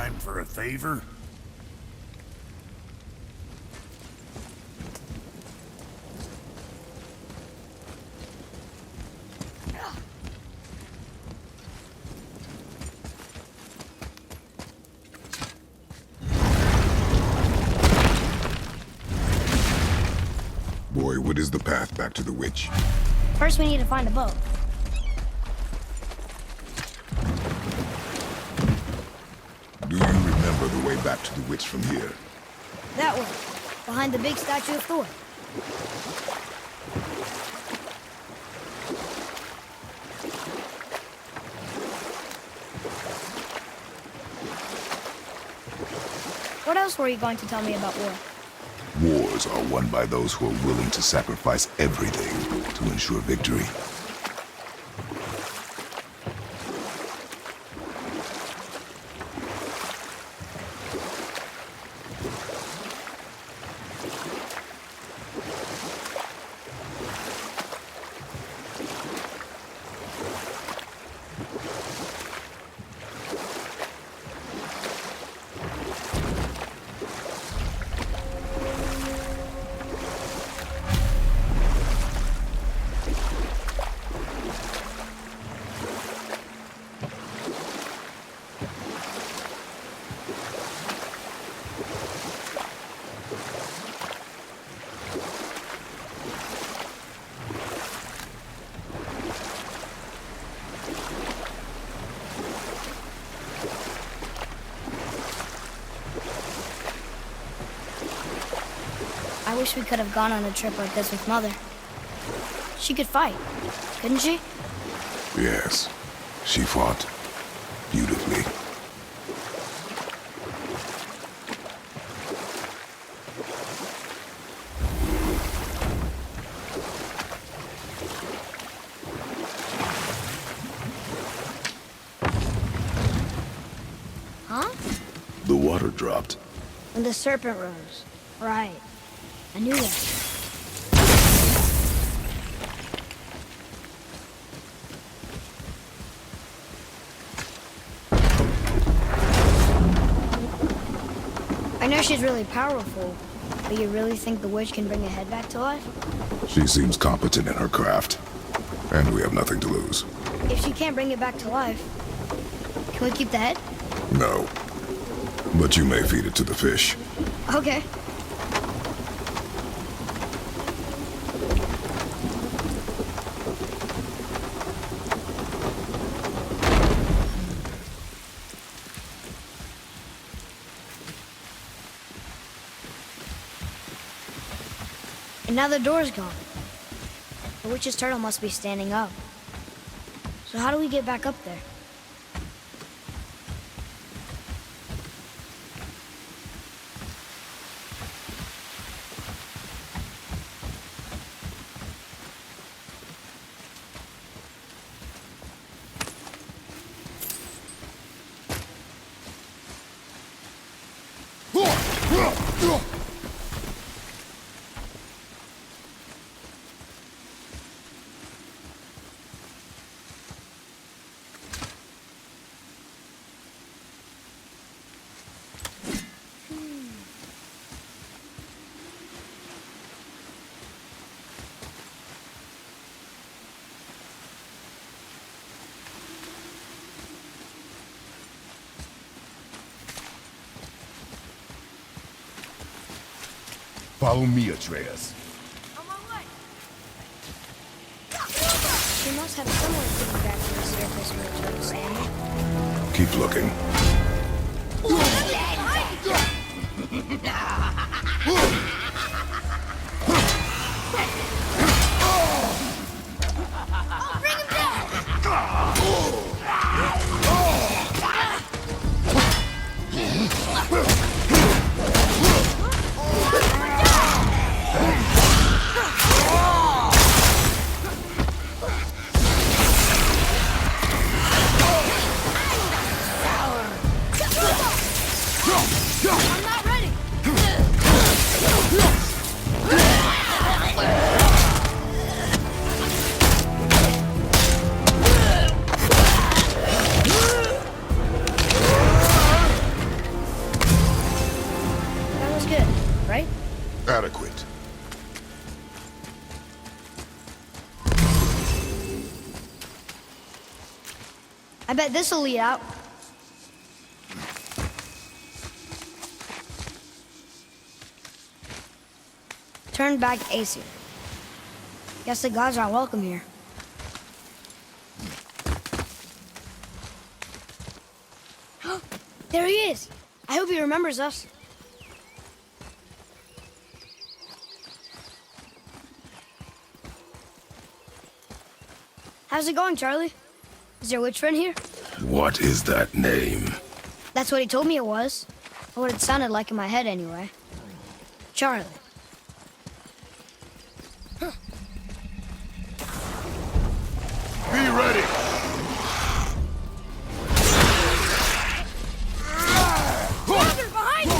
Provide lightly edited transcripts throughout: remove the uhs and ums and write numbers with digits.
time for a favor? Boy, what is the path back to the witch? First, we need to find a boat. Do you remember the way back to the witch from here? That way, behind the big statue of Thor. What else were you going to tell me about war? Wars are won by those who are willing to sacrifice everything to ensure victory. I wish we could have gone on a trip like this with Mother. She could fight, couldn't she? Yes, she fought beautifully. Huh? The water dropped. When the serpent rose. Right. I knew that. I know she's really powerful, but you really think the witch can bring a head back to life? She seems competent in her craft, and we have nothing to lose. If she can't bring it back to life, can we keep the head? No, but you may feed it to the fish. Okay. And now the door's gone. The witch's turtle must be standing up. So how do we get back up there? Follow me, Atreus. On my way. We must have some way of getting back to the surface where the turtle's standing. Keep looking. I'm not ready. I bet this'll lead out. Turn back Aesir. Guess the gods aren't welcome here. There he is! I hope he remembers us. How's it going, Charlie? Is your witch friend here? What is that name? That's what he told me it was. Or what it sounded like in my head, anyway. Charlie. Be ready! Father, behind you!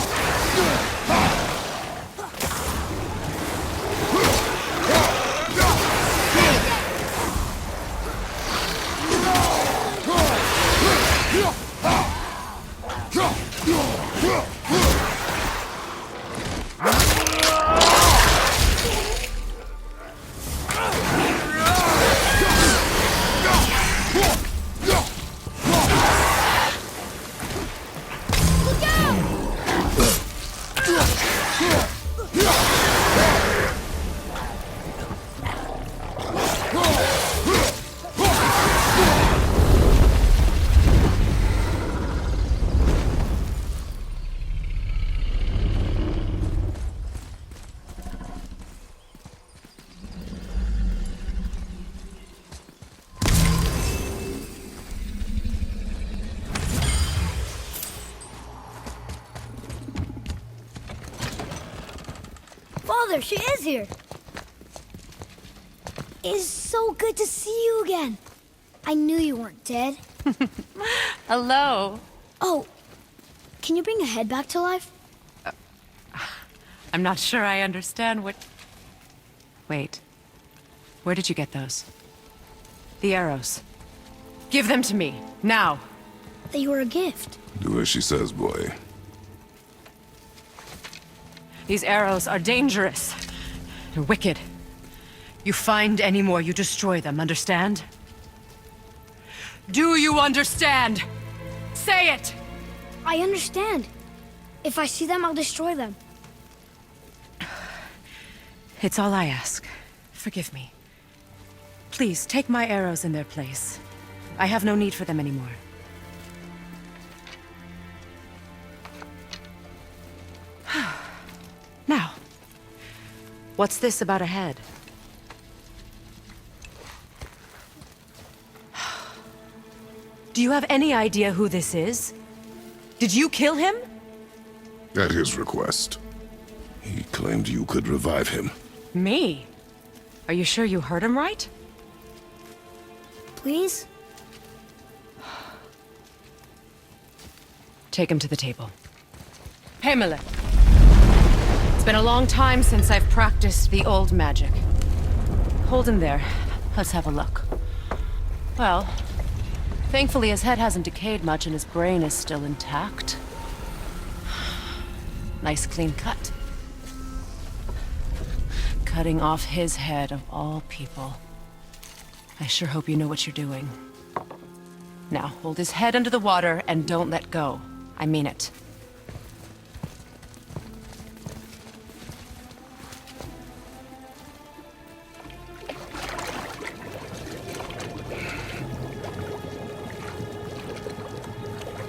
Father, she is here. It is so good to see you again. I knew you weren't dead. Hello. Oh, can you bring a head back to life? I'm not sure I understand what... Wait. Where did you get those? The arrows. Give them to me, now. They were a gift. Do as she says, boy. These arrows are dangerous. They're wicked. You find any more, you destroy them, understand? Do you understand? Say it! I understand. If I see them, I'll destroy them. It's all I ask. Forgive me. Please, take my arrows in their place. I have no need for them anymore. Now, what's this about a head? Do you have any idea who this is? Did you kill him? At his request. He claimed you could revive him. Me? Are you sure you heard him right? Please? Take him to the table. Himalith. It's been a long time since I've practiced the old magic. Hold him there. Let's have a look. Well, thankfully his head hasn't decayed much and his brain is still intact. Nice clean cut. Cutting off his head of all people. I sure hope you know what you're doing. Now, hold his head under the water and don't let go. I mean it.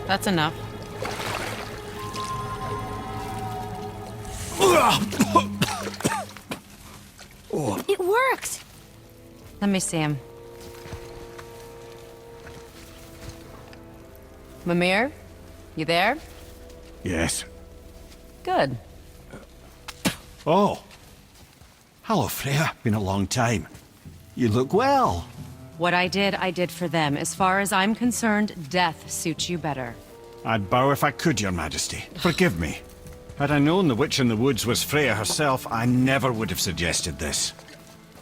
That's enough. It worked! Let me see him. Mimir? You there? Yes. Good. Oh. Hello, Freya. Been a long time. You look well. What I did for them. As far as I'm concerned, death suits you better. I'd bow if I could, Your Majesty. Forgive me. Had I known the witch in the woods was Freya herself, I never would have suggested this.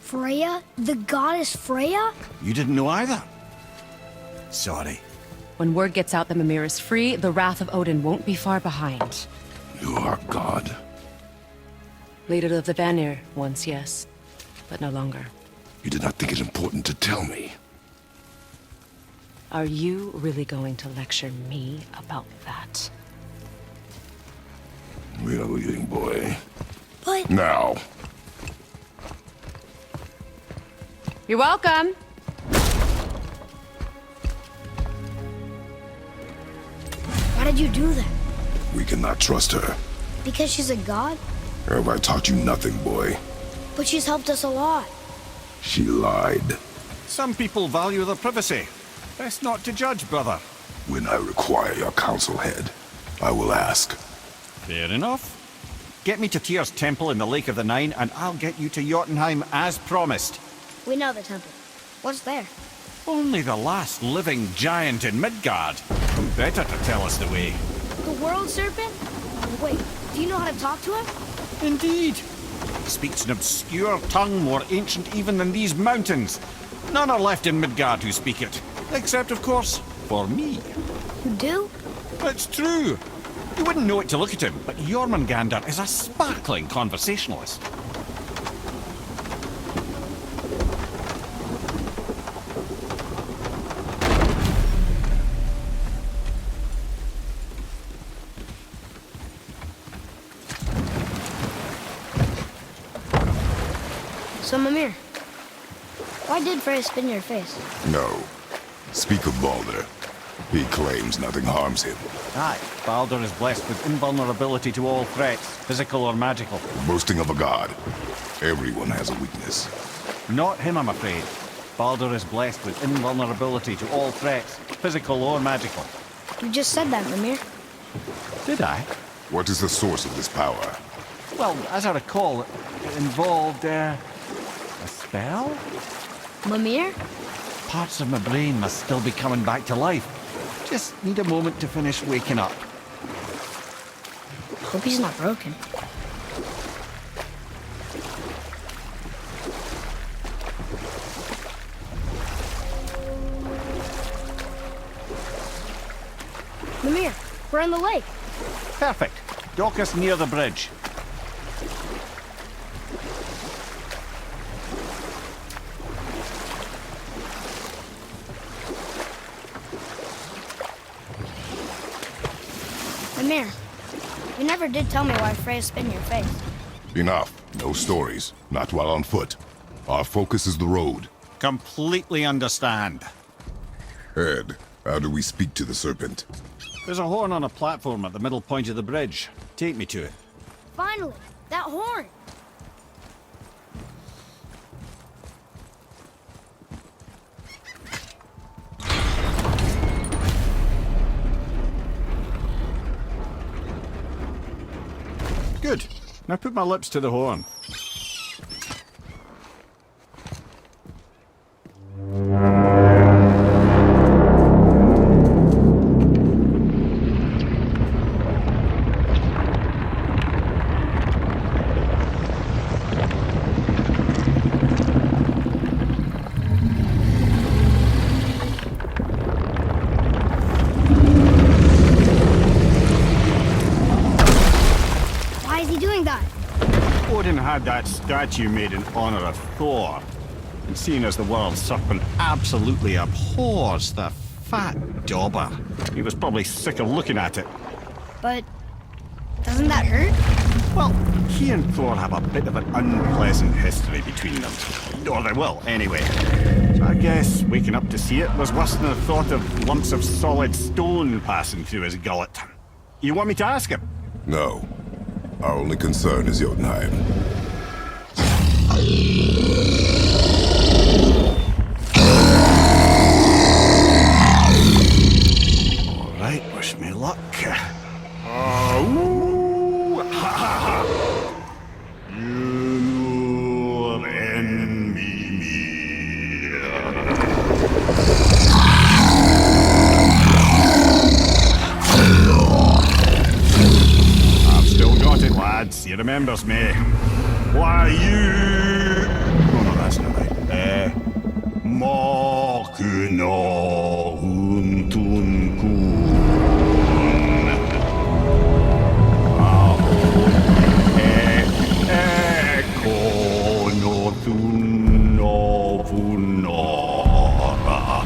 Freya? The goddess Freya? You didn't know either? Sorry. When word gets out that Mimir is free, the wrath of Odin won't be far behind. You are God. Leader of the Vanir, once, yes. But no longer. You did not think it important to tell me. Are you really going to lecture me about that? We are leaving, boy. But Now. You're welcome. why did you do that? We cannot trust her. Because she's a god? Have I taught you nothing, boy? But she's helped us a lot. She lied. Some people value their privacy. Best not to judge, brother. When I require your council head, I will ask. Fair enough. Get me to Tyr's temple in the Lake of the Nine, and I'll get you to Jotunheim as promised. We know the temple. What's there? Only the last living giant in Midgard. Who better to tell us the way? The world serpent? Wait, do you know how to talk to him? Indeed. Speaks an obscure tongue more ancient even than these mountains. None are left in Midgard who speak it. Except, of course, for me. You do? It's true. You wouldn't know it to look at him, but Jormungandr is a sparkling conversationalist. So, Mimir, why did Freya spin your face? No. Speak of Baldur. He claims nothing harms him. Aye, Baldur is blessed with invulnerability to all threats, physical or magical. Boasting of a god. Everyone has a weakness. Not him, I'm afraid. Baldur is blessed with invulnerability to all threats, physical or magical. You just said that, Mimir. Did I? What is the source of this power? Well, as I recall, it involved, a spell? Mimir? Parts of my brain must still be coming back to life. Just need a moment to finish waking up. Hope he's not broken. Mimir, we're in the lake. Perfect. Dock us near the bridge. Mimir, you never did tell me why Freya spin your face. Enough. No stories. Not while on foot. Our focus is the road. Completely understand. Head, how do we speak to the serpent? There's a horn on a platform at the middle point of the bridge. Take me to it. Finally, that horn. Good. Now put my lips to the horn. Why is he doing that? Odin had that statue made in honor of Thor. And seeing as the world serpent absolutely abhors the fat dauber, he was probably sick of looking at it. But doesn't that hurt? Well, he and Thor have a bit of an unpleasant history between them. Or they will, anyway. So I guess waking up to see it was worse than the thought of lumps of solid stone passing through his gullet. You want me to ask him? No. Our only concern is Jotunheim. All right, wish me luck. Your enemy. I've still got it, lads. He remembers me. Why you? Oh no, that's not right. Makuna huntun kun. Ekonotunnovunora.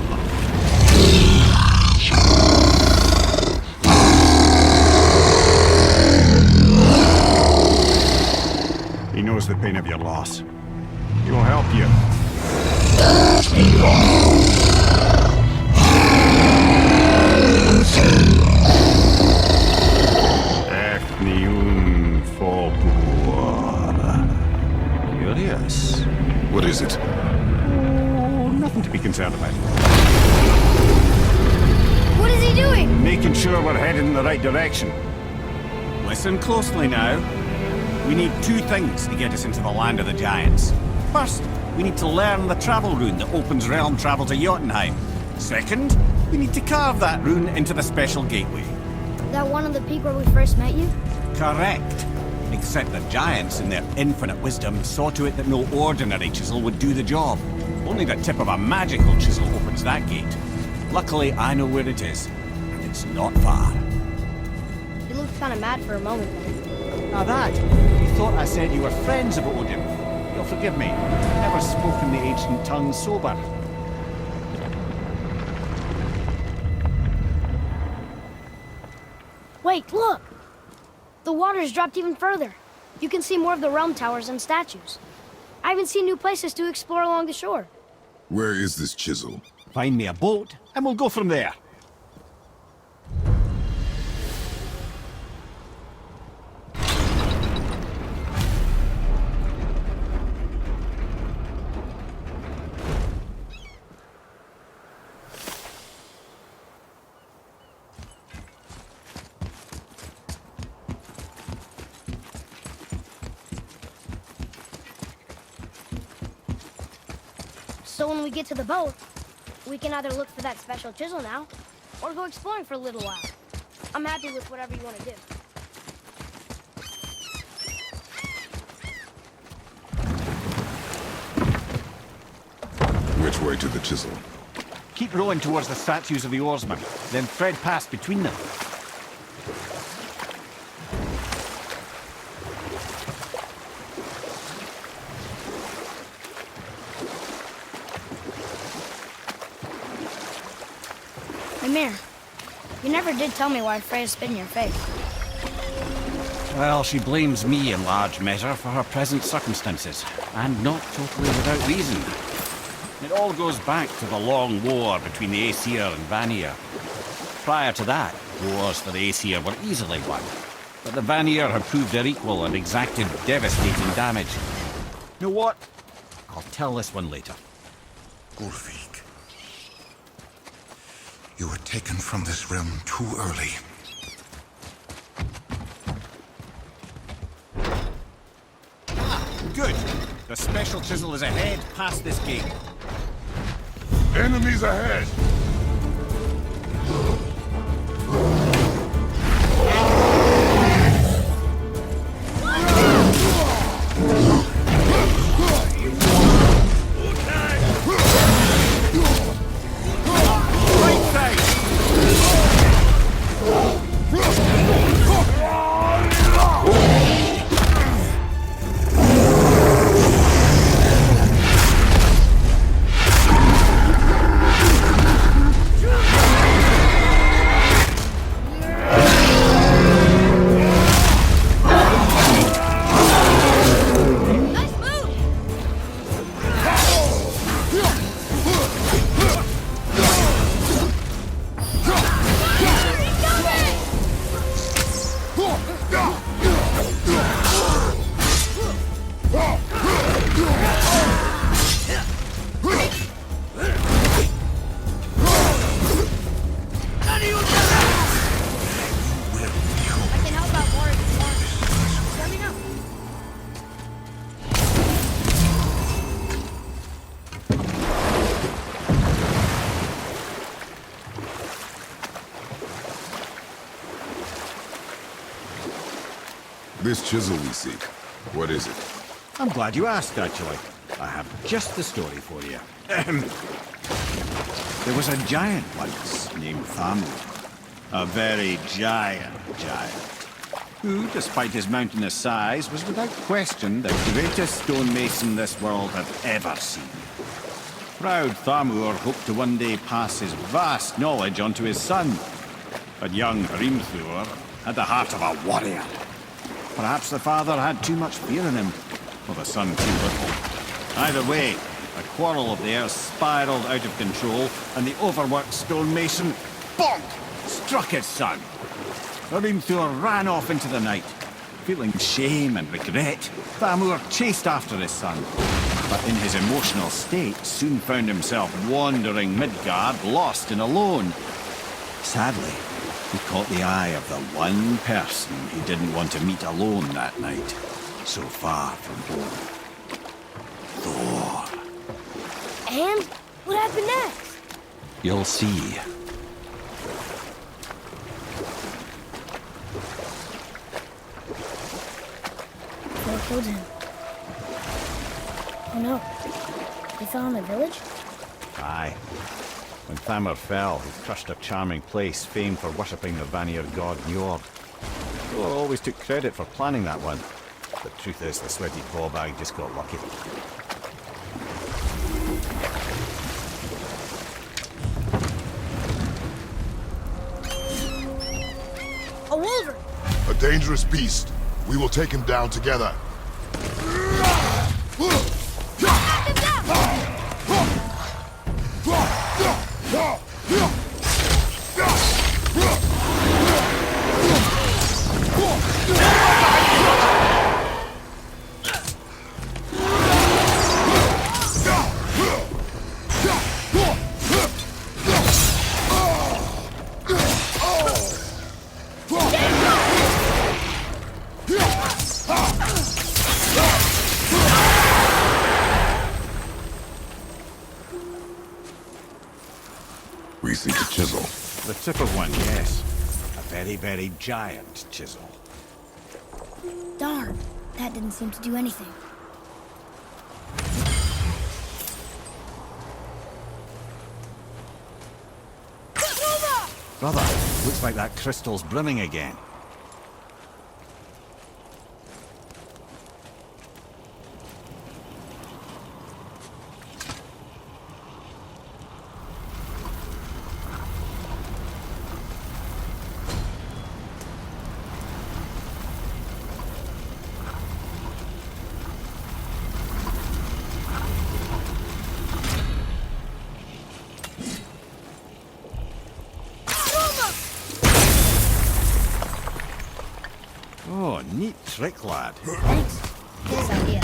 What is he doing? Making sure we're headed in the right direction. Listen closely now. We need two things to get us into the land of the giants. First, we need to learn the travel rune that opens realm travel to Jotunheim. Second, we need to carve that rune into the special gateway. That one on the peak where we first met you? Correct. Except the giants, in their infinite wisdom, saw to it that no ordinary chisel would do the job. Only the tip of a magical chisel opens that gate. Luckily, I know where it is, and it's not far. You looked kind of mad for a moment there. Now that, you thought I said you were friends of Odin. You'll forgive me. Never spoken the ancient tongue sober. Wait, look! The water's dropped even further. You can see more of the realm towers and statues. I even see new places to explore along the shore. Where is this chisel? Find me a boat, and we'll go from there. So when we get to the boat, we can either look for that special chisel now, or go exploring for a little while. I'm happy with whatever you want to do. Which way to the chisel? Keep rowing towards the statues of the oarsmen, then thread past between them. Mimir, you never did tell me why Freya spit in your face. Well, she blames me in large measure for her present circumstances, and not totally without reason. It all goes back to the long war between the Aesir and Vanir. Prior to that, wars for the Aesir were easily won, but the Vanir had proved their equal and exacted devastating damage. You know what? I'll tell this one later. Ulfik. You were taken from this realm too early. Good. The special chisel is ahead, past this gate. Enemies ahead! This chisel we seek, what is it? I'm glad you asked, actually. I have just the story for you. There was a giant once named Thamur. A very giant, who, despite his mountainous size, was without question the greatest stonemason this world had ever seen. Proud Thamur hoped to one day pass his vast knowledge onto his son. But young Hrimthur had the heart of a warrior. Perhaps the father had too much fear in him, or the son too little. Either way, a quarrel of theirs spiraled out of control, and the overworked stonemason, bonk, struck his son. Hrimthur ran off into the night. Feeling shame and regret, Thamur chased after his son. but in his emotional state soon found himself wandering Midgard, lost and alone. Sadly, he caught the eye of the one person he didn't want to meet alone that night, so far from home. Thor. And what happened next? You'll see. Thor killed him. Oh no. They fell on the village? Aye. When Thamur fell, he crushed a charming place famed for worshipping the Vanir god Njord. Thor always took credit for planning that one. The truth is, the sweaty ballbag just got lucky. A wolverine! A dangerous beast. We will take him down together. We see the chisel. The tip of one, yes. A very, very giant chisel. Darn, that didn't seem to do anything. Brother, looks like that crystal's brimming again. Oh, neat trick, lad. Thanks. His idea.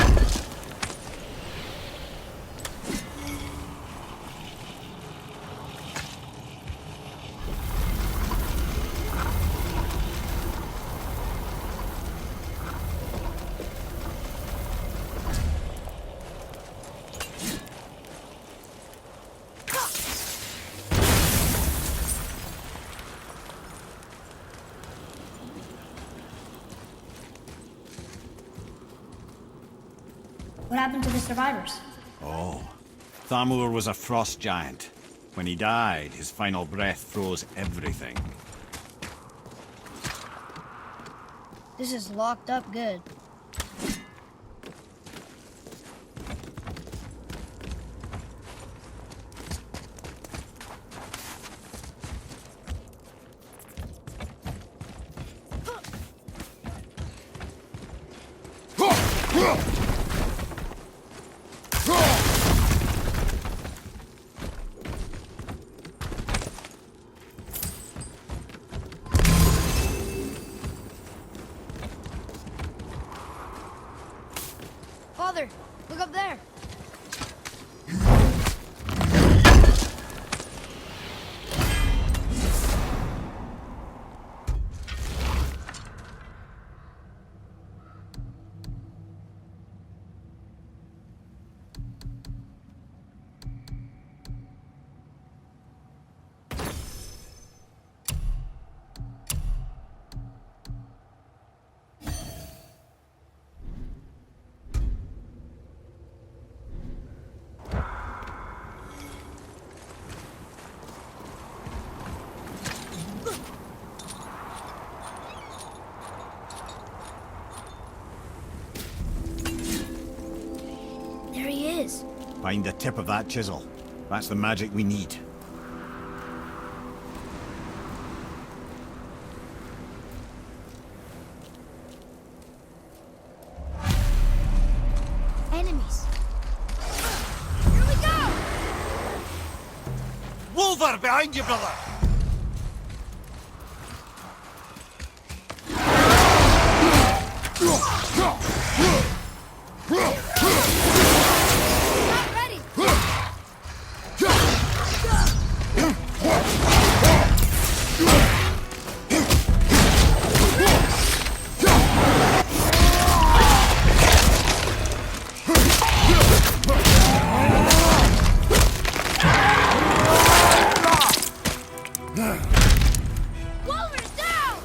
What happened to the survivors? Oh, Thamur was a frost giant. When he died, his final breath froze everything. This is locked up good. Father, look up there. There he is. Find the tip of that chisel. That's the magic we need. Enemies. Here we go! Wolver, behind you, brother! Wolver's down!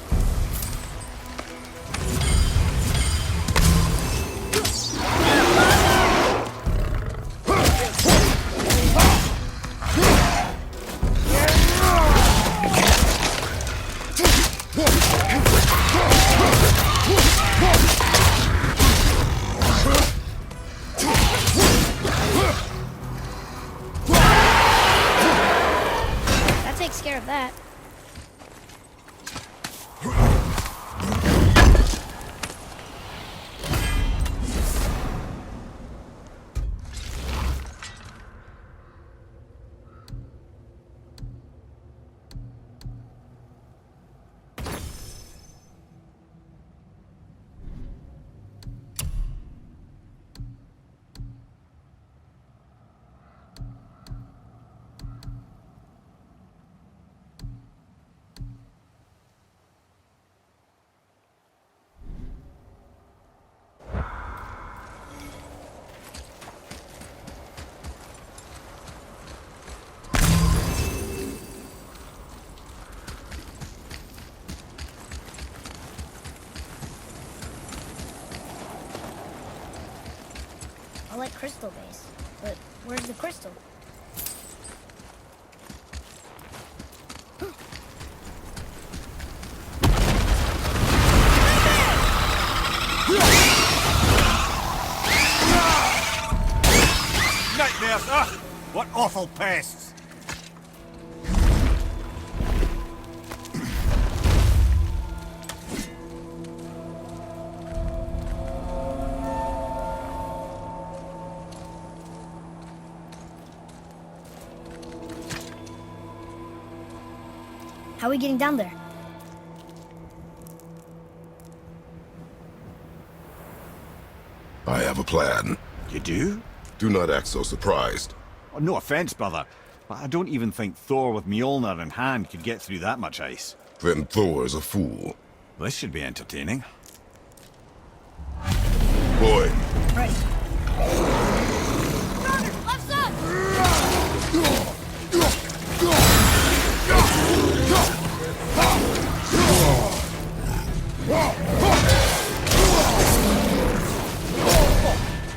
That takes care of that. I like crystal base, but where's the crystal? Nightmares! Ugh! What awful pests! How are we getting down there? I have a plan. You do? Do not act so surprised. Oh, no offense, brother, but I don't even think Thor with Mjolnir in hand could get through that much ice. Then Thor is a fool. This should be entertaining. Boy, Right. Runner, left side!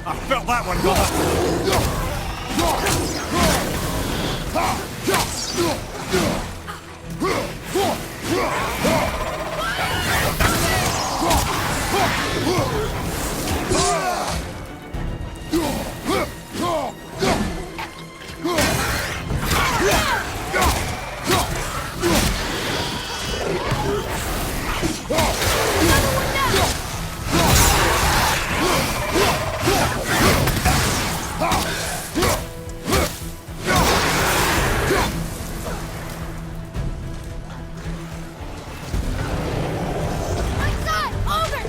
I felt that one, brother! Right side, over!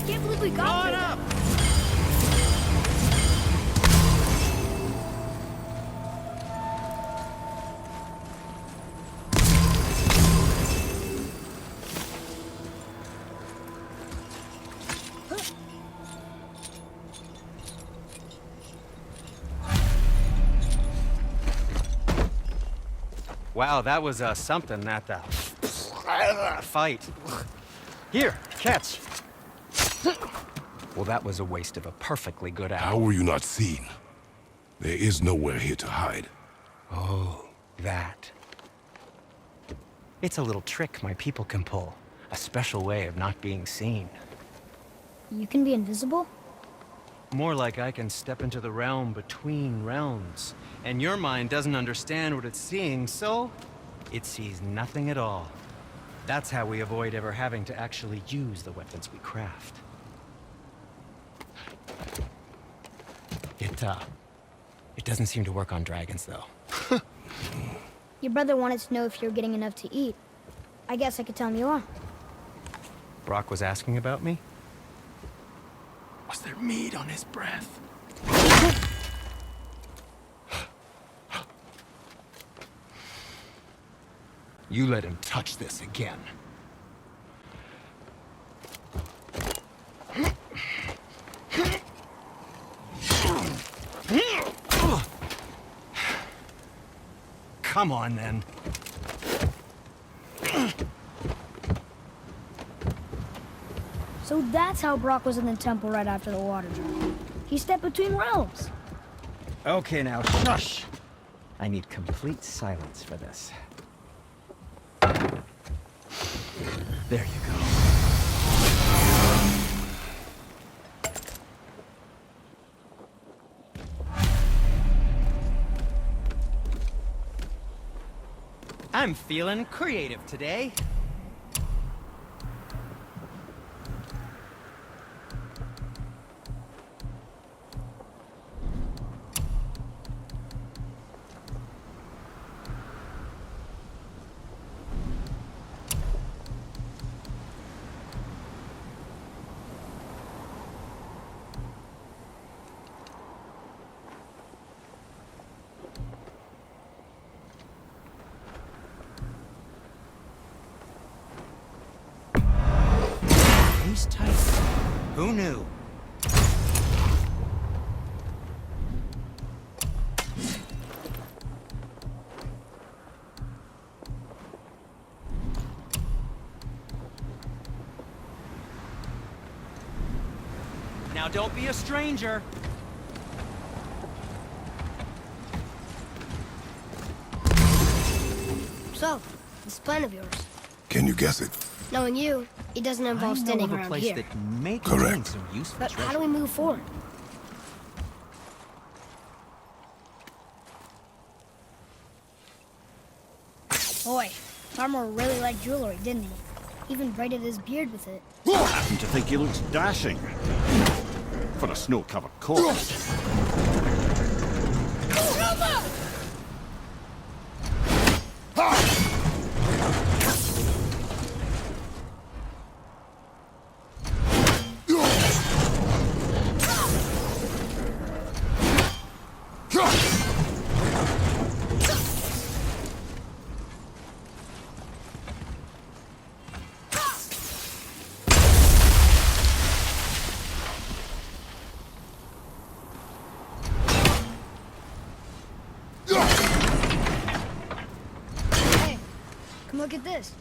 Can't believe we got there. up! Wow, that was something, that fight. Here, catch. Well, that was a waste of a perfectly good hour. how were you not seen? There is nowhere here to hide. Oh, that. It's a little trick my people can pull. A special way of not being seen. You can be invisible? More like I can step into the realm between realms. And your mind doesn't understand what it's seeing, so it sees nothing at all. That's how we avoid ever having to actually use the weapons we craft. It doesn't seem to work on dragons, though. Your brother wanted to know if you're getting enough to eat. I guess I could tell him you are. Brock was asking about me? Was there meat on his breath? You let him touch this again. Come on, then. So that's how Brock was in the temple right after the water drop. He stepped between realms. Okay, now shush! I need complete silence for this. There you go. I'm feeling creative today. He's tight. Who knew? Now don't be a stranger. So, this plan of yours. Can you guess it? Knowing you, it doesn't involve standing of a around place here. that may Correct. contain some useful But how treasure. do we move forward? Boy, Farmer really liked jewelry, didn't he? Even braided his beard with it. I happen to think he looks dashing. For a snow-covered corpse. Hey, come look at this.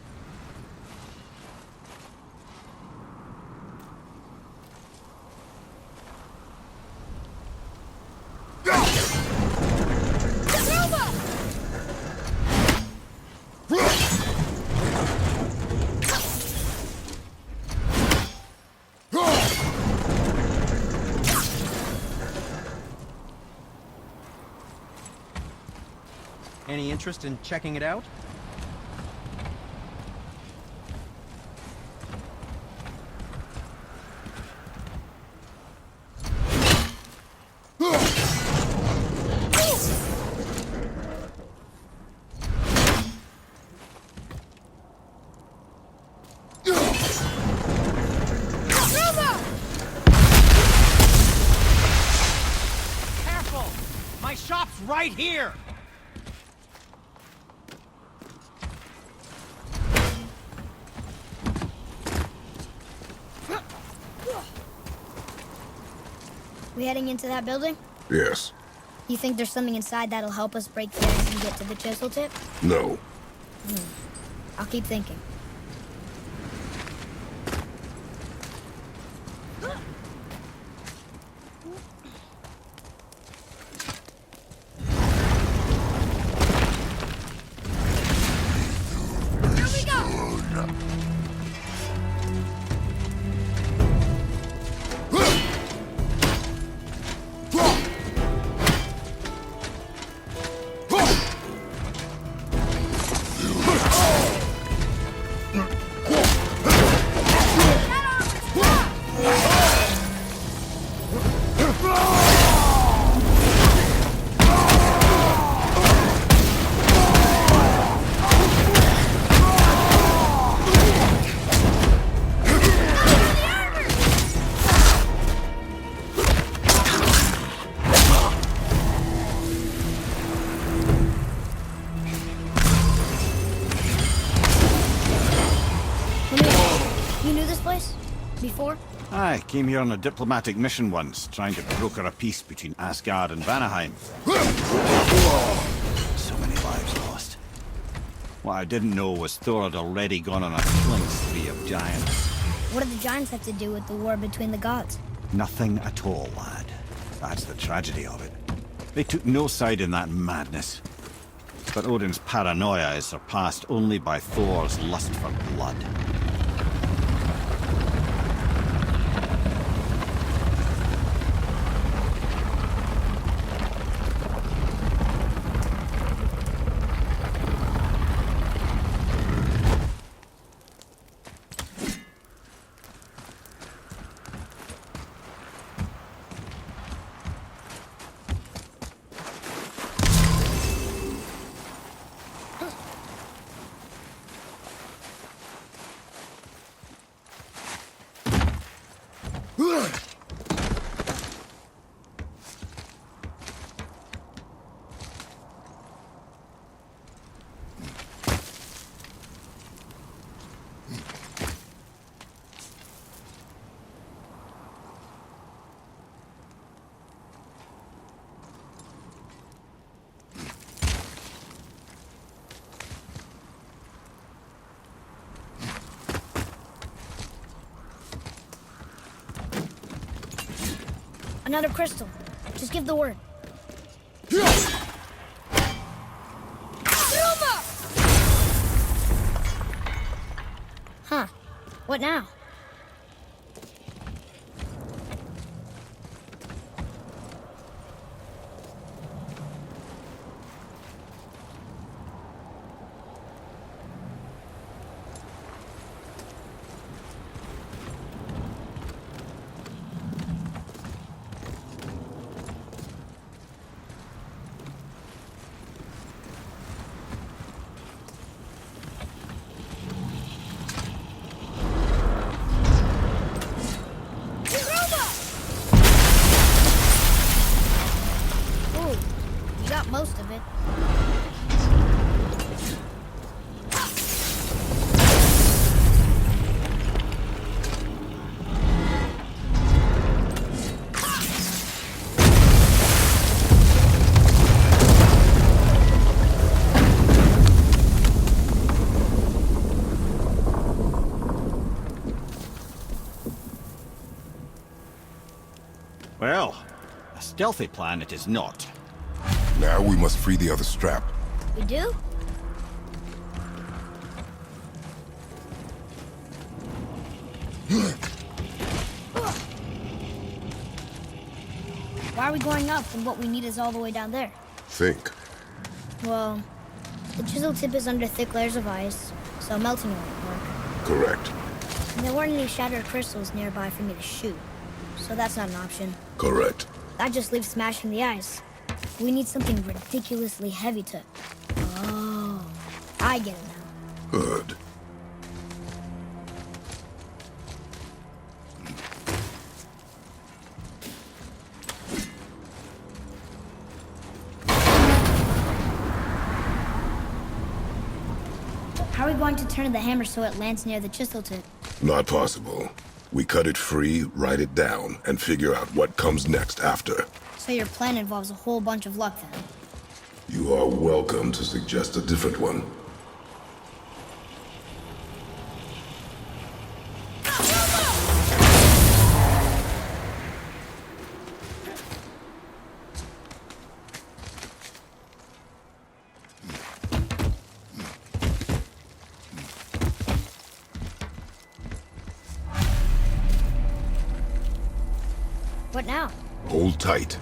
Any interest in checking it out? Careful! My shop's right here! We heading into that building? Yes. You think there's something inside that'll help us break the ice and get to the chisel tip? No. I'll keep thinking. Before? I came here on a diplomatic mission once, trying to broker a peace between Asgard and Vanaheim. So many lives lost. What I didn't know was Thor had already gone on a killing spree of giants. What do the giants have to do with the war between the gods? Nothing at all, lad. That's the tragedy of it. They took no side in that madness. But Odin's paranoia is surpassed only by Thor's lust for blood. Another crystal. Just give the word. Huh. What now? Most of it. Well, a stealthy plan it is not. Now we must free the other strap. We do? Why are we going up when what we need is all the way down there? Think. Well, the chisel tip is under thick layers of ice, so melting it won't work. Correct. And there weren't any shattered crystals nearby for me to shoot, so that's not an option. Correct. That just leaves smashing the ice. We need something ridiculously heavy to... Oh, I get it now. Good. How are we going to turn the hammer so it lands near the chisel tip? Not possible. We cut it free, write it down, and figure out what comes next after. So your plan involves a whole bunch of luck then? You are welcome to suggest a different one. What now? Hold tight.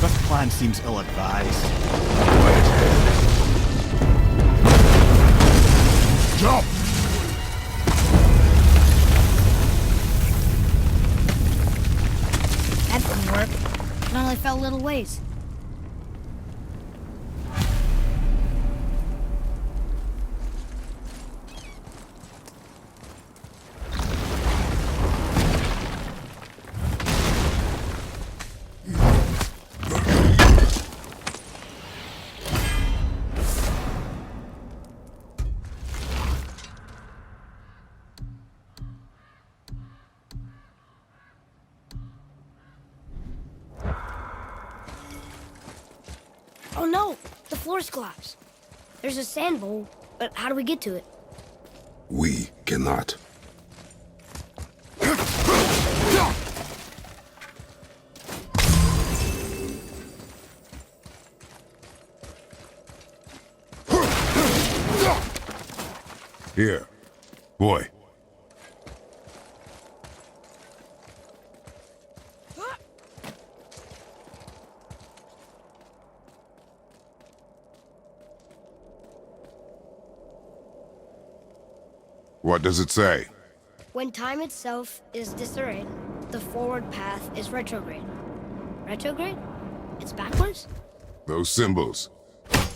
This plan seems ill-advised. Jump! That didn't work. It only fell a little ways. no! The floor's collapsed. There's a sand bowl, but how do we get to it? We cannot. Here, boy. What does it say? When time itself is disarrayed, the forward path is retrograde. Retrograde? It's backwards? Those symbols.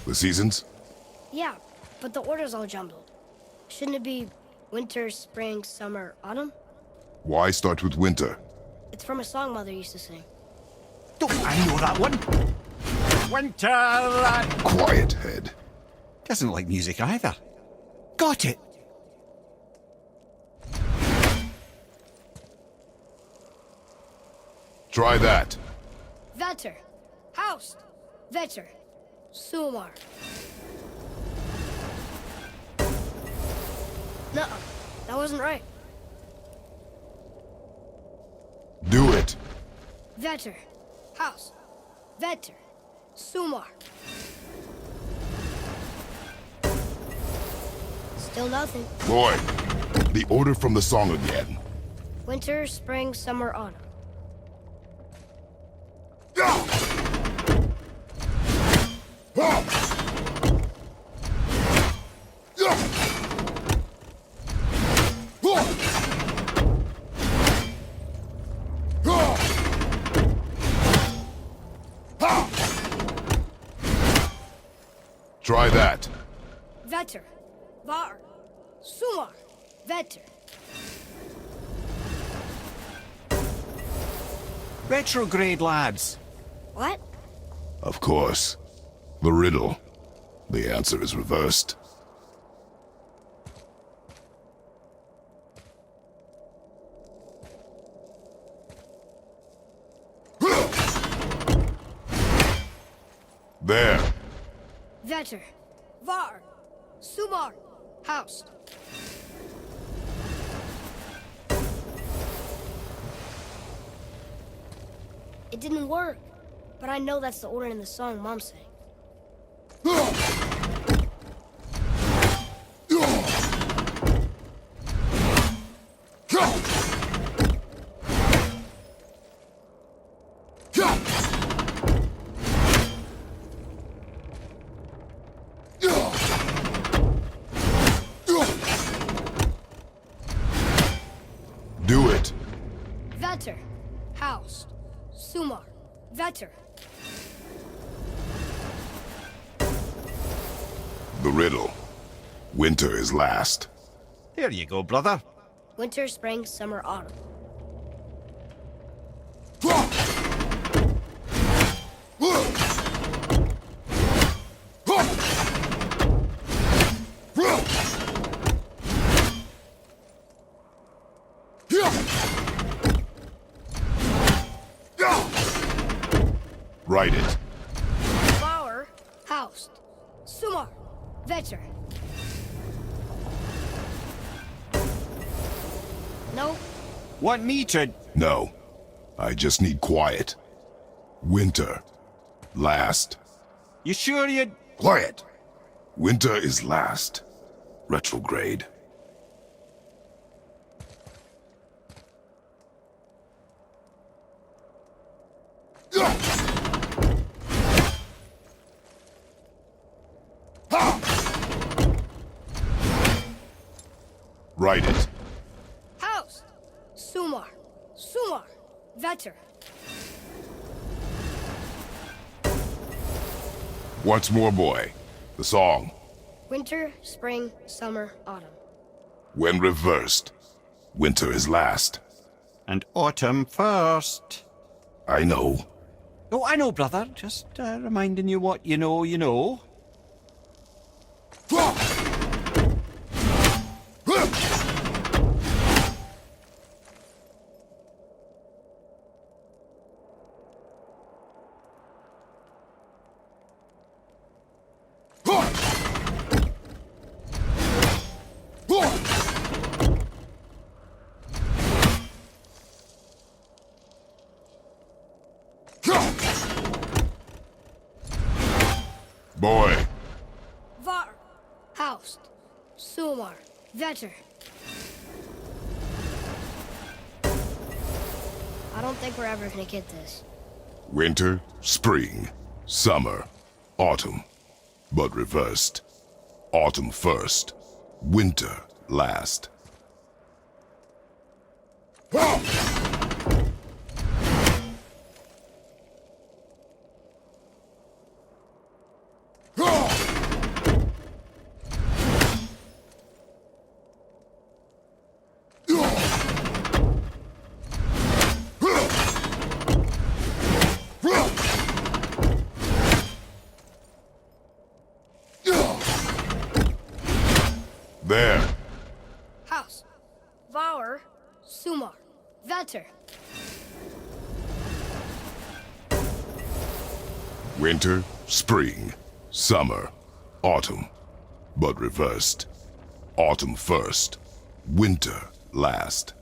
The seasons? Yeah, but the order's all jumbled. Shouldn't it be winter, spring, summer, autumn? Why start with winter? It's from a song Mother used to sing. Don't I know that one? Winter! Quiet, head. Doesn't like music either. Got it! Try that. Vetter. Haust. Vetter. Sumar. Nuh-uh. That wasn't right. Do it. Vetter. Haust. Vetter. Sumar. Still nothing. Boy, the order from the song again. Winter, spring, summer, autumn. Try that. Vetter. Var. Sumar. Vetter. Retrograde, lads. What? Of course. The riddle. The answer is reversed. There. Vetter. Var. Sumar. Haust. It didn't work, but I know that's the order in the song Mom sang. Do it. Vetter. Haust. Sumar. Vetter. The riddle. Winter is last. There you go, brother. Winter, spring, summer, autumn. Write it. Flower. Haust. Sumar. Vetter. No. Want me to... No. I just need quiet. Winter. Last. You sure you... Quiet. Winter is last. Retrograde. Write it. Haust. Sumar. Sumar. Vetter. Once more, boy. The song. Winter, spring, summer, autumn. When reversed, winter is last. And autumn first. I know. Oh, I know, brother. Just reminding you what you know, you know. Boy. Var. Haust. Sumar. Vetter. I don't think we're ever gonna get this. Winter, spring, summer, autumn. But reversed. Autumn first, winter last. There. House. Vauer. Sumar. Vetter. Winter, spring, summer, autumn. But reversed. Autumn first, winter last.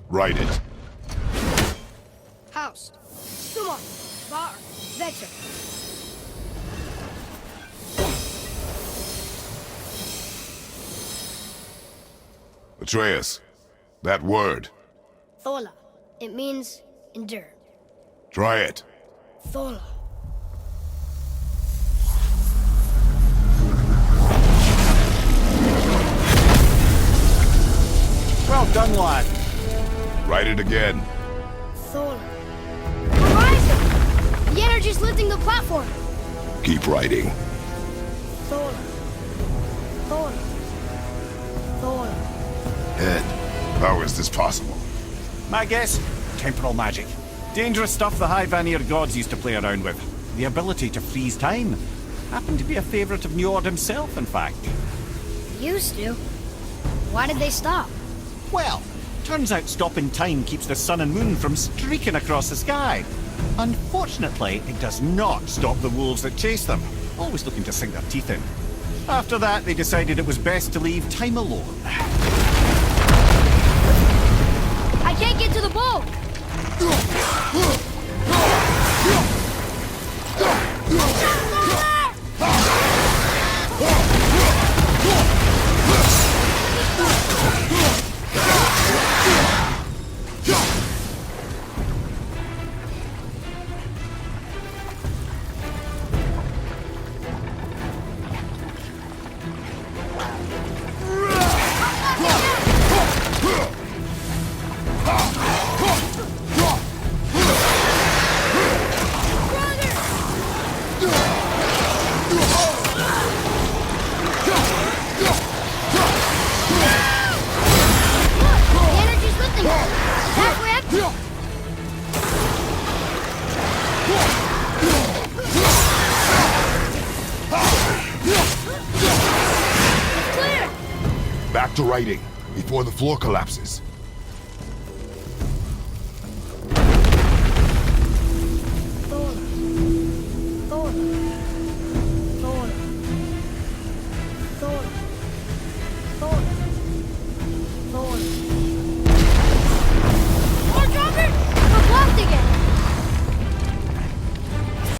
Write it. House. Sumar. Var. Vetter. Atreus, that word. Thola. It means endure. Try it. Thola. Well done, lad. Write it again. Thola. Horizon! The energy's lifting the platform. Keep writing. Thola. Thola. Thola. Head, how is this possible? My guess? Temporal magic. Dangerous stuff the High Vanir gods used to play around with. The ability to freeze time. Happened to be a favorite of Njord himself, in fact. Used to. Why did they stop? Well, turns out stopping time keeps the sun and moon from streaking across the sky. Unfortunately, it does not stop the wolves that chase them, always looking to sink their teeth in. After that, they decided it was best to leave time alone. I can't get to the boat! Back to writing, before the floor collapses. Thola. Thola.